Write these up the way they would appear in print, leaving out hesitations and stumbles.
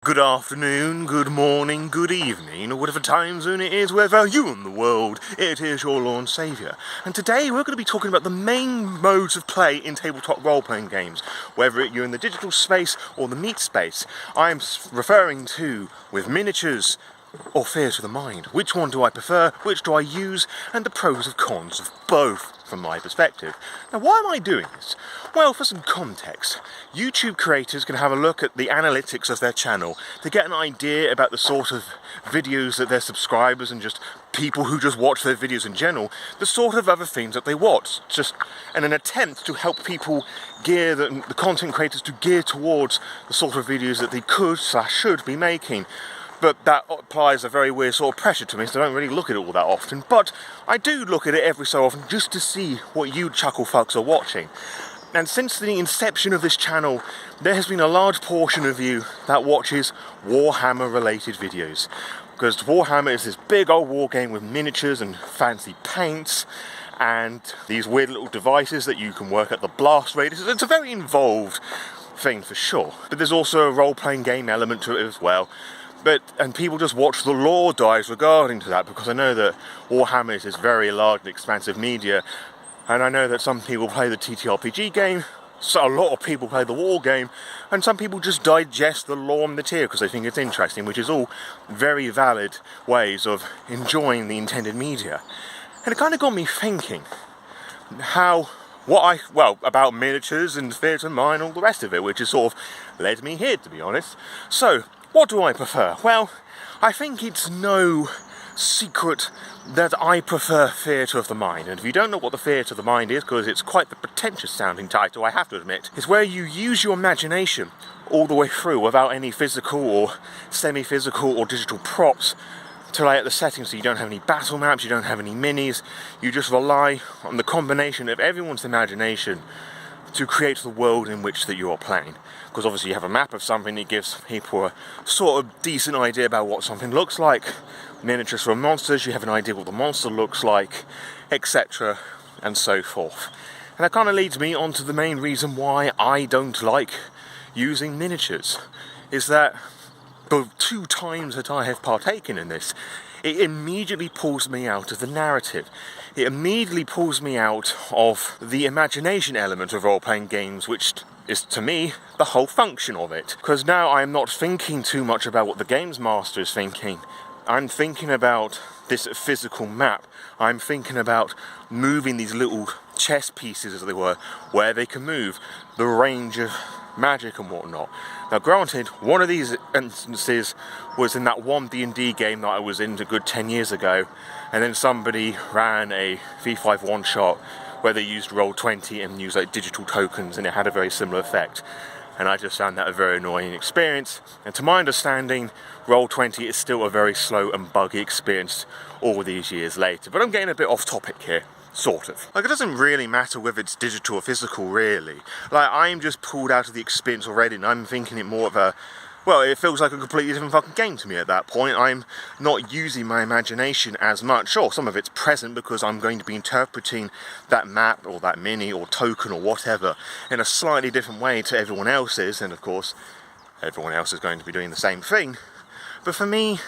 Good afternoon, good morning, good evening, or whatever time zone it is, wherever you in the world, it is your Lore Saviour. And today we're going to be talking about the main modes of play in tabletop role-playing games, whether you're in the digital space or the meat space. I'm referring to with miniatures or fears of the mind. Which one do I prefer, which do I use, and the pros and cons of both from my perspective. Now, why am I doing this? Well, for some context, YouTube creators can have a look at the analytics of their channel to get an idea about the sort of videos that their subscribers and just people who just watch their videos in general, the sort of other things that they watch, just in an attempt to help people gear the content creators to gear towards the sort of videos that they could/should be making. But that applies a very weird sort of pressure to me, so I don't really look at it all that often. But I do look at it every so often just to see what you chuckle fucks are watching. And since the inception of this channel, there has been a large portion of you that watches Warhammer related videos. Because Warhammer is this big old war game with miniatures and fancy paints and these weird little devices that you can work at the blast radius. It's a very involved thing for sure. But there's also a role-playing game element to it as well. And people just watch the lore dives regarding to that, because I know that Warhammer is this very large and expansive media, and I know that some people play the TTRPG game, so a lot of people play the war game, and some people just digest the lore and material because they think it's interesting, which is all very valid ways of enjoying the intended media. And it kind of got me thinking about miniatures and theatre and mind, all the rest of it, which has sort of led me here, to be honest. So, what do I prefer? Well, I think it's no secret that I prefer theatre of the mind. And if you don't know what the theatre of the mind is, because it's quite the pretentious sounding title, I have to admit, it's where you use your imagination all the way through without any physical or semi-physical or digital props to lay out the settings. So you don't have any battle maps, you don't have any minis, you just rely on the combination of everyone's imagination to create the world in which that you are playing. Because obviously you have a map of something that gives people a sort of decent idea about what something looks like. Miniatures for monsters, you have an idea what the monster looks like, etc. and so forth. And that kind of leads me on to the main reason why I don't like using miniatures, is that the 2 times that I have partaken in this, it immediately pulls me out of the narrative. It immediately pulls me out of the imagination element of role-playing games, which is, to me, the whole function of it. Because now I'm not thinking too much about what the games master is thinking. I'm thinking about this physical map. I'm thinking about moving these little chess pieces, as they were, where they can move, the range of magic and whatnot. Now granted, one of these instances was in that one D&D game that I was in a good 10 years ago, and then somebody ran a V5 one-shot where they used Roll20 and used like digital tokens, and it had a very similar effect. And I just found that a very annoying experience. And to my understanding, Roll20 is still a very slow and buggy experience all these years later. But I'm getting a bit off topic here. Sort of. Like, it doesn't really matter whether it's digital or physical, really. Like, I'm just pulled out of the experience already, and I'm thinking it more of a... Well, it feels like a completely different fucking game to me at that point. I'm not using my imagination as much. Sure, some of it's present because I'm going to be interpreting that map or that mini or token or whatever in a slightly different way to everyone else's, and of course, everyone else is going to be doing the same thing. But for me,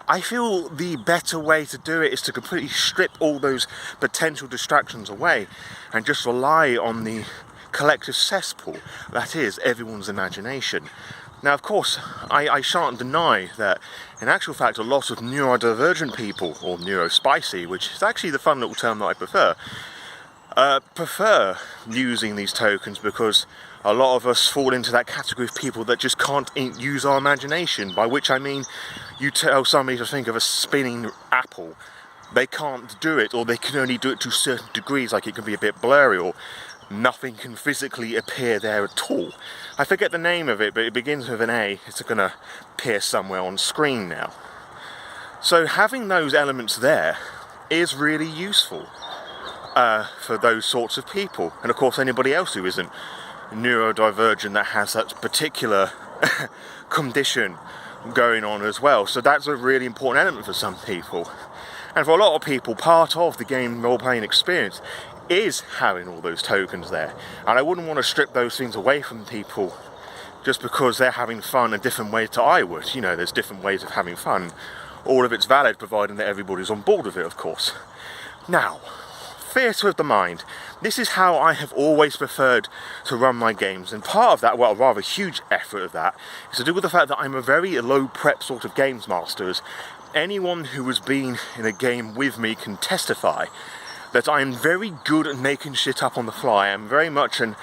I feel the better way to do it is to completely strip all those potential distractions away and just rely on the collective cesspool that is everyone's imagination. Now, of course, I shan't deny that, in actual fact, a lot of neurodivergent people, or neurospicy, which is actually the fun little term that I prefer using these tokens, because a lot of us fall into that category of people that just can't use our imagination, by which I mean you tell somebody to think of a spinning apple, they can't do it, or they can only do it to certain degrees, like it can be a bit blurry, or nothing can physically appear there at all. I forget the name of it, but it begins with an A. It's going to appear somewhere on screen now. So having those elements there is really useful for those sorts of people. And of course anybody else who isn't neurodivergent that has that particular condition going on as well. So that's a really important element for some people. And for a lot of people, part of the game role-playing experience is having all those tokens there. And I wouldn't want to strip those things away from people just because they're having fun in different ways to I would. You know, there's different ways of having fun. All of it's valid, providing that everybody's on board with it, of course. Now, theatre of the mind. This is how I have always preferred to run my games, and part of that, well, a rather huge effort of that, is to do with the fact that I'm a very low prep sort of games master. As anyone who has been in a game with me can testify that I am very good at making shit up on the fly. I'm very much an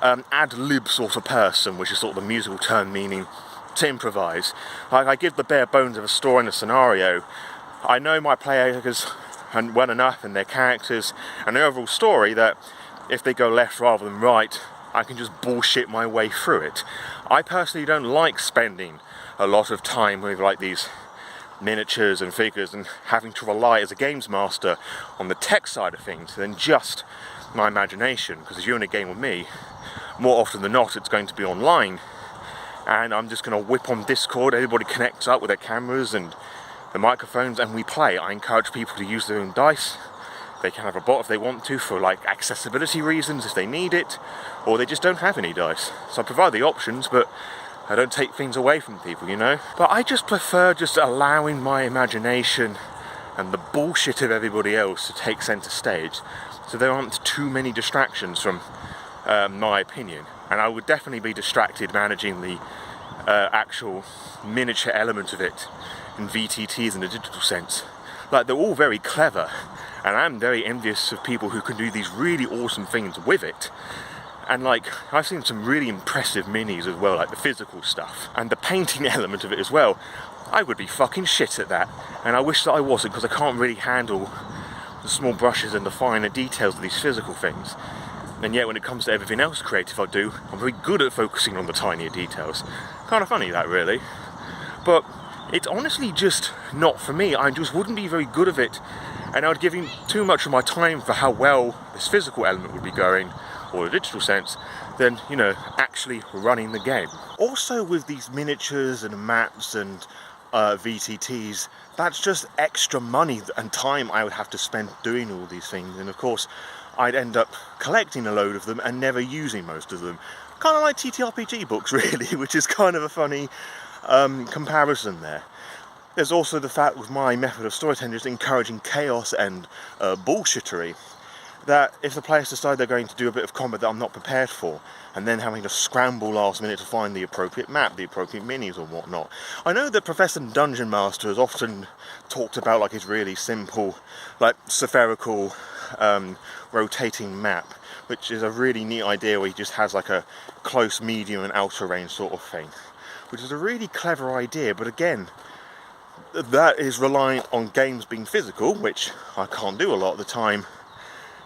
ad-lib sort of person, which is sort of the musical term meaning to improvise. Like, I give the bare bones of a story and a scenario. I know my players well enough and their characters and the overall story that if they go left rather than right, I can just bullshit my way through it. I personally don't like spending a lot of time with like these miniatures and figures and having to rely as a games master on the tech side of things than just my imagination, because if you're in a game with me, more often than not it's going to be online, and I'm just going to whip on Discord, everybody connects up with their cameras and the microphones and we play. I encourage people to use their own dice. They can have a bot if they want to, for like accessibility reasons if they need it, or they just don't have any dice. So I provide the options, but I don't take things away from people, you know. But I just prefer just allowing my imagination and the bullshit of everybody else to take centre stage, so there aren't too many distractions from my opinion. And I would definitely be distracted managing the actual miniature element of it in VTTs in a digital sense. Like, they're all very clever, and I'm very envious of people who can do these really awesome things with it. And like, I've seen some really impressive minis as well, like the physical stuff and the painting element of it as well. I would be fucking shit at that, and I wish that I wasn't, because I can't really handle the small brushes and the finer details of these physical things. And yet when it comes to everything else creative I do, I'm very good at focusing on the tinier details. Kind of funny that, really. But it's honestly just not for me. I just wouldn't be very good at it, and I would give him too much of my time for how well this physical element would be going, or the digital sense, than, you know, actually running the game. Also with these miniatures and maps and VTTs, that's just extra money and time I would have to spend doing all these things, and of course I'd end up collecting a load of them and never using most of them. Kind of like TTRPG books, really, which is kind of a funny comparison there. There's also the fact with my method of storytelling just encouraging chaos and bullshittery, that if the players decide they're going to do a bit of combat that I'm not prepared for, and then having to scramble last minute to find the appropriate map, the appropriate minis or whatnot. I know that Professor Dungeon Master has often talked about like his really simple, like spherical rotating map, which is a really neat idea where he just has like a close, medium and outer range sort of thing, which is a really clever idea, but again, that is reliant on games being physical, which I can't do a lot of the time,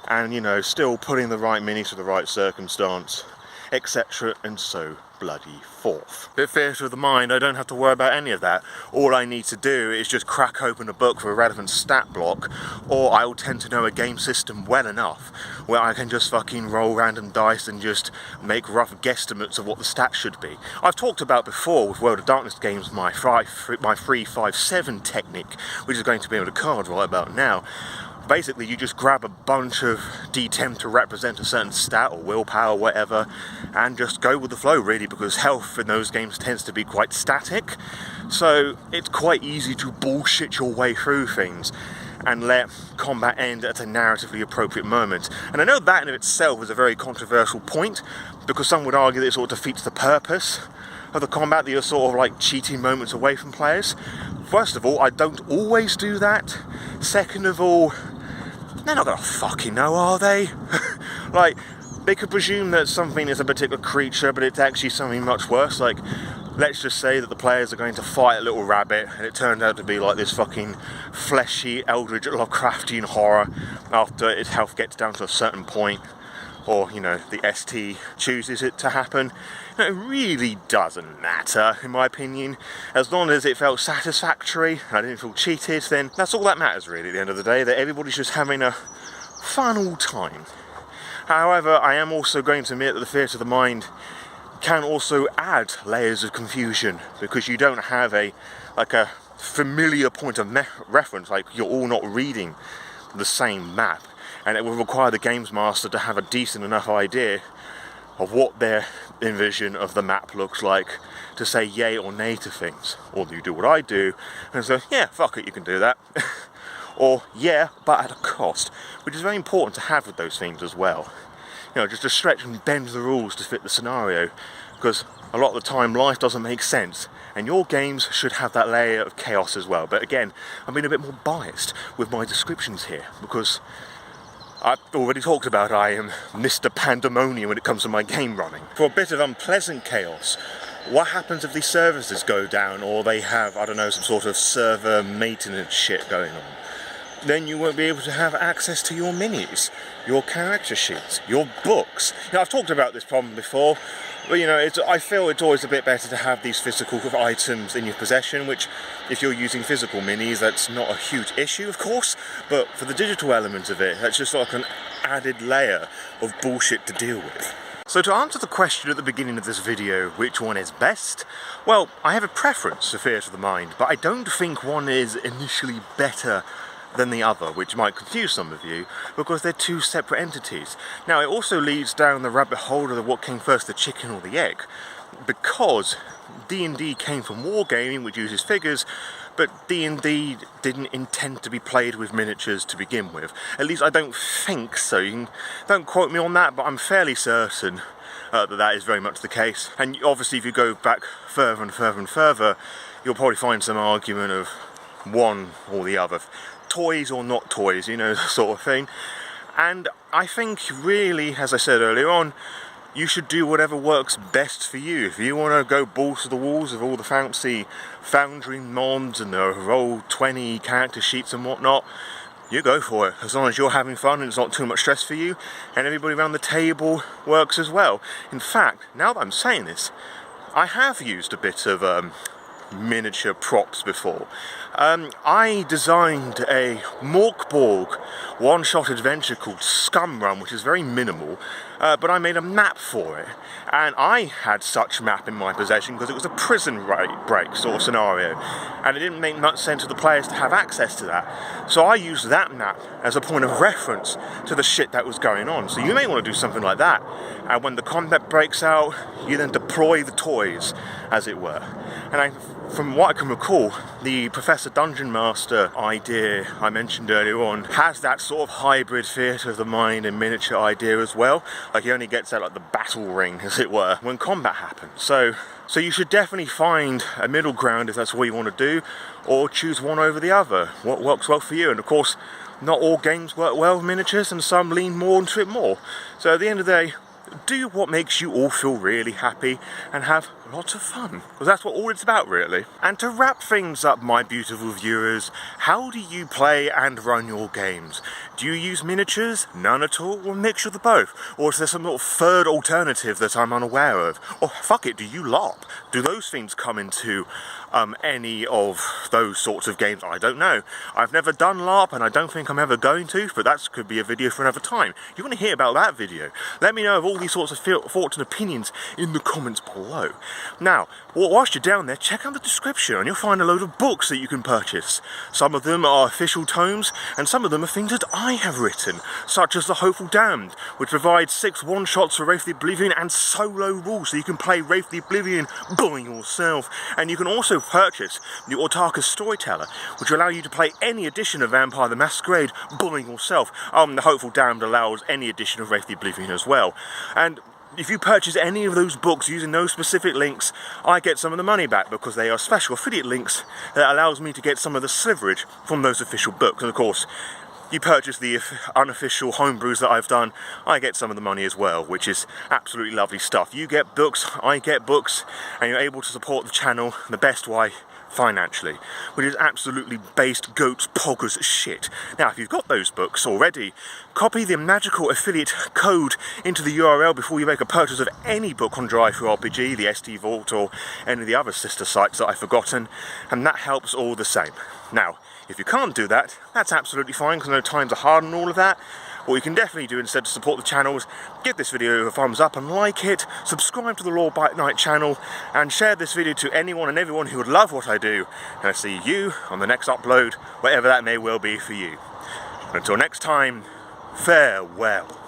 and, you know, still putting the right minis for the right circumstance, etc. and so bloody forth. Bit theatre of the mind, I don't have to worry about any of that. All I need to do is just crack open a book for a relevant stat block, or I will tend to know a game system well enough where I can just fucking roll random dice and just make rough guesstimates of what the stats should be. I've talked about before with World of Darkness games my 3-5-7 technique, which is going to be on the card right about now. Basically, you just grab a bunch of D10 to represent a certain stat or willpower, whatever, and just go with the flow, really, because health in those games tends to be quite static. So it's quite easy to bullshit your way through things and let combat end at a narratively appropriate moment. And I know that in itself is a very controversial point, because some would argue that it sort of defeats the purpose of the combat, that you're sort of like cheating moments away from players. First of all, I don't always do that. Second of all, they're not gonna fucking know, are they? Like, they could presume that something is a particular creature, but it's actually something much worse. Like, let's just say that the players are going to fight a little rabbit, and it turned out to be like this fucking fleshy, eldritch, Lovecraftian horror after its health gets down to a certain point, or, you know, the ST chooses it to happen. It really doesn't matter, in my opinion. As long as it felt satisfactory and I didn't feel cheated, then that's all that matters, really, at the end of the day, that everybody's just having a fun old time. However, I am also going to admit that the theatre of the mind can also add layers of confusion, because you don't have a familiar point of reference, like you're all not reading the same map, and it will require the games master to have a decent enough idea of what their envision of the map looks like to say yay or nay to things. Or you do what I do and say, yeah, fuck it, you can do that. Or, yeah, but at a cost, which is very important to have with those things as well. You know, just to stretch and bend the rules to fit the scenario, because a lot of the time life doesn't make sense, and your games should have that layer of chaos as well. But again, I'm being a bit more biased with my descriptions here, because I've already talked about I am Mr. Pandemonium when it comes to my game running. For a bit of unpleasant chaos, what happens if these services go down, or they have, I don't know, some sort of server maintenance shit going on? Then you won't be able to have access to your minis, your character sheets, your books. Now, I've talked about this problem before, but you know, I feel it's always a bit better to have these physical items in your possession, which, if you're using physical minis, that's not a huge issue, of course, but for the digital element of it, that's just like an added layer of bullshit to deal with. So to answer the question at the beginning of this video, which one is best? Well, I have a preference for Theatre of the Mind, but I don't think one is initially better than the other, which might confuse some of you, because they're two separate entities. Now, it also leads down the rabbit hole of what came first, the chicken or the egg, because D&D came from wargaming, which uses figures, but D&D didn't intend to be played with miniatures to begin with. At least I don't think so. Don't quote me on that, but I'm fairly certain that is very much the case. And obviously, if you go back further and further and further, you'll probably find some argument of one or the other. Toys or not toys, you know, sort of thing. And I think really, as I said earlier on, you should do whatever works best for you. If you want to go balls to the walls of all the fancy Foundry mods and the Roll20 character sheets and whatnot, you go for it. As long as you're having fun and it's not too much stress for you, and everybody around the table works as well. In fact, now that I'm saying this, I have used a bit of miniature props before. I designed a Morkborg one-shot adventure called Scum Run, which is very minimal, but I made a map for it, and I had such map in my possession because it was a prison break sort of scenario, and it didn't make much sense for the players to have access to that, so I used that map as a point of reference to the shit that was going on. So you may want to do something like that, and when the combat breaks out, you then deploy the toys, as it were. And from what I can recall, the Professor Dungeon Master idea I mentioned earlier on has that sort of hybrid theatre of the mind and miniature idea as well. Like, he only gets out like the battle ring, as it were, when combat happens. So you should definitely find a middle ground if that's what you want to do, or choose one over the other. What works well for you? And of course, not all games work well with miniatures, and some lean more into it more. So at the end of the day, do what makes you all feel really happy and have lots of fun, because that's what all it's about, really. And to wrap things up, my beautiful viewers, how do you play and run your games? Do you use miniatures, none at all, or a mixture of the both? Or is there some sort of third alternative that I'm unaware of? Or fuck it, do you LARP? Do those things come into any of those sorts of games? I don't know. I've never done LARP, and I don't think I'm ever going to, but that could be a video for another time. You want to hear about that video? Let me know of all these sorts of thoughts and opinions in the comments below. Now, whilst you're down there, check out the description and you'll find a load of books that you can purchase. Some of them are official tomes, and some of them are things that I have written, such as The Hopeful Damned, which provides 6 one-shots for Wraith the Oblivion and solo rules, so you can play Wraith the Oblivion by yourself. And you can also purchase the Aurtakis Storyteller, which will allow you to play any edition of Vampire the Masquerade by yourself. The Hopeful Damned allows any edition of Wraith the Oblivion as well. And if you purchase any of those books using those specific links, I get some of the money back, because they are special affiliate links that allows me to get some of the sliverage from those official books. And of course, you purchase the unofficial homebrews that I've done, I get some of the money as well, which is absolutely lovely stuff. You get books, I get books, and you're able to support the channel the best way, financially, which is absolutely based goats poggers shit. Now, if you've got those books already, copy the magical affiliate code into the URL before you make a purchase of any book on TTRPG, the ST Vault, or any of the other sister sites that I've forgotten, and that helps all the same. Now, if you can't do that, that's absolutely fine, because I know times are hard and all of that. What you can definitely do instead to support the channel is give this video a thumbs up and like it, subscribe to the Lore by Night channel, and share this video to anyone and everyone who would love what I do. And I'll see you on the next upload, whatever that may well be for you. And until next time, farewell.